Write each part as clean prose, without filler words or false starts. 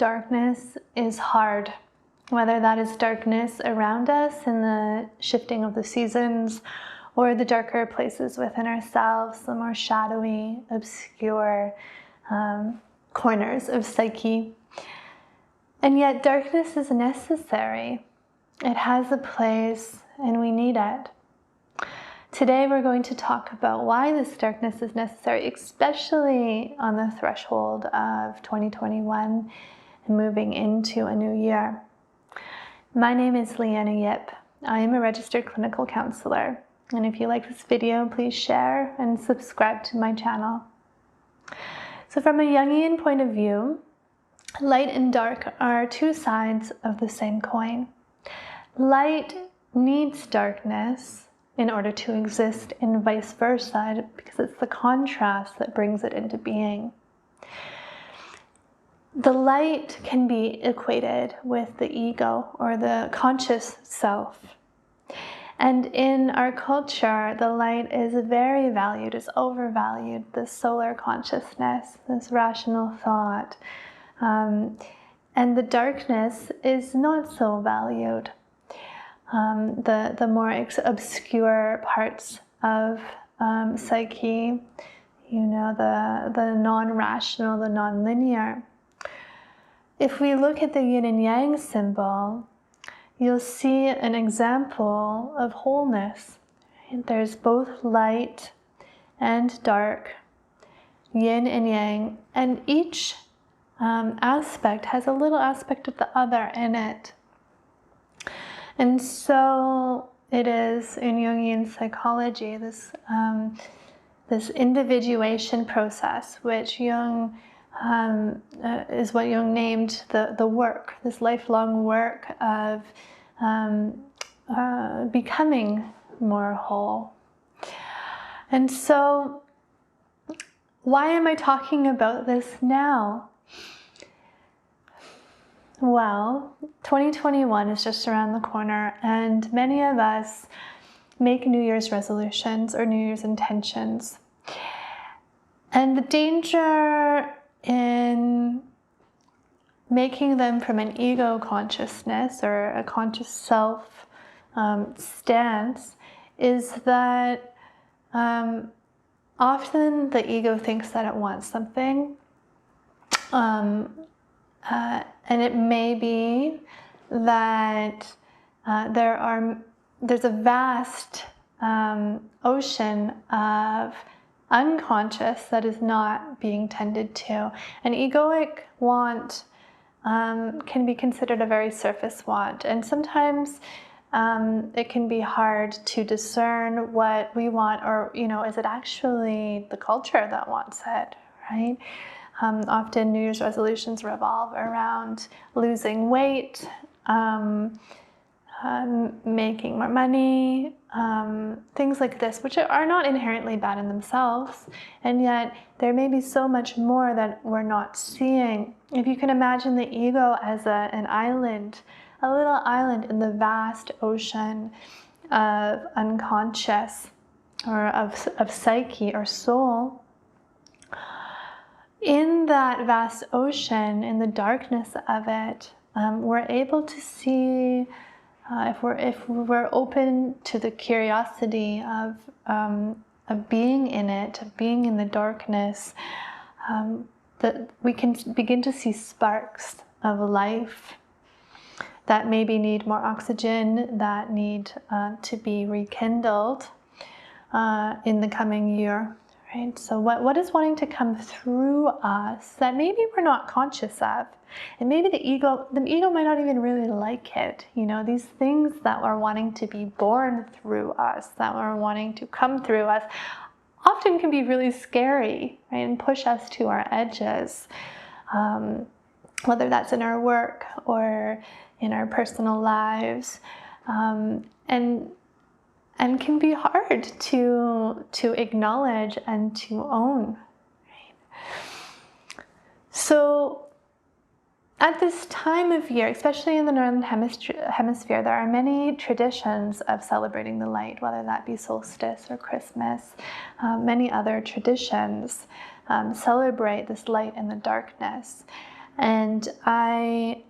darkness is hard, whether that is darkness around us in the shifting of the seasons or the darker places within ourselves, the more shadowy, obscure corners of psyche. And yet darkness is necessary. It has a place and we need it. Today we're going to talk about why this darkness is necessary, especially on the threshold of 2021 and moving into a new year. My name is Leanna Yip. I am a registered clinical counselor. And if you like this video, please share and subscribe to my channel. So from a Jungian point of view, light and dark are two sides of the same coin. Light needs darkness in order to exist, and vice versa, because it's the contrast that brings it into being. The light can be equated with the ego or the conscious self. And in our culture, the light is very valued, is overvalued, this solar consciousness, this rational thought. And the darkness is not so valued. The more obscure parts of psyche, the non-rational, the non-linear. If we look at the yin and yang symbol, you'll see an example of wholeness. There's both light and dark, yin and yang, and each aspect has a little aspect of the other in it. And so it is in Jungian psychology, this individuation process, which Jung is what Jung named the work, this lifelong work of becoming more whole. And so why am I talking about this now? Well, 2021 is just around the corner, and many of us make New Year's resolutions or New Year's intentions. And the danger in making them from an ego consciousness or a conscious self stance is that often the ego thinks that it wants something. And it may be that there's a vast ocean of unconscious that is not being tended to. An egoic want can be considered a very surface want, and sometimes it can be hard to discern what we want, or is it actually the culture that wants it, right? Often New Year's resolutions revolve around losing weight, making more money, things like this, which are not inherently bad in themselves, and yet there may be so much more that we're not seeing. If you can imagine the ego as an island, a little island in the vast ocean of unconscious or of psyche or soul, in that vast ocean, in the darkness of it, we're able to see, if we're open to the curiosity of being in it, of being in the darkness, that we can begin to see sparks of life that maybe need more oxygen, that need to be rekindled in the coming year. Right? So what is wanting to come through us that maybe we're not conscious of? And maybe the ego might not even really like it. These things that are wanting to be born through us, that are wanting to come through us, often can be really scary, right? And push us to our edges, whether that's in our work or in our personal lives. And can be hard to acknowledge and to own. Right? So at this time of year, especially in the Northern Hemisphere, there are many traditions of celebrating the light, whether that be solstice or Christmas. Many other traditions celebrate this light and the darkness. And I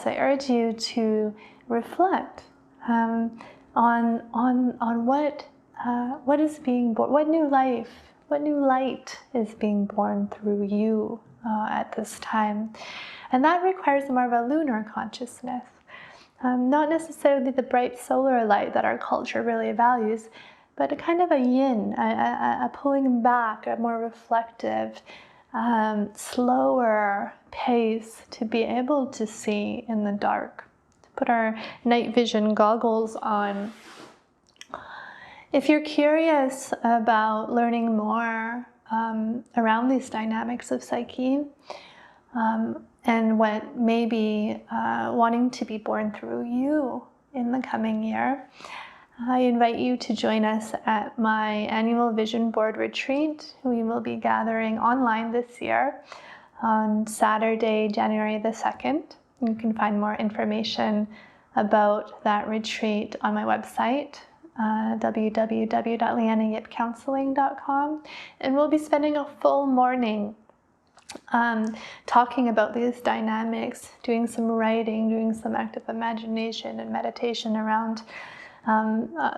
I urge you to reflect on what is being born, what new light is being born through you at this time. And that requires more of a lunar consciousness. Not necessarily the bright solar light that our culture really values, but a kind of a yin, a pulling back, a more reflective, slower pace to be able to see in the dark, to put our night vision goggles on. If you're curious about learning more around these dynamics of psyche, and what may be wanting to be born through you in the coming year, I invite you to join us at my annual Vision Board Retreat. We will be gathering online this year on Saturday, January the 2nd. You can find more information about that retreat on my website, www.leannayipcounseling.com. And we'll be spending a full morning talking about these dynamics, doing some writing, doing some active imagination and meditation around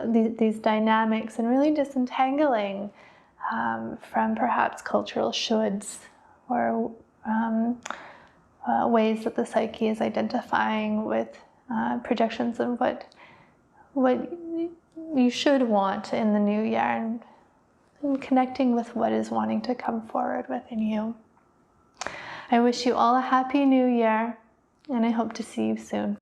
these dynamics, and really disentangling from perhaps cultural shoulds or ways that the psyche is identifying with projections of what you should want in the new year, and connecting with what is wanting to come forward within you. I wish you all a happy new year, and I hope to see you soon.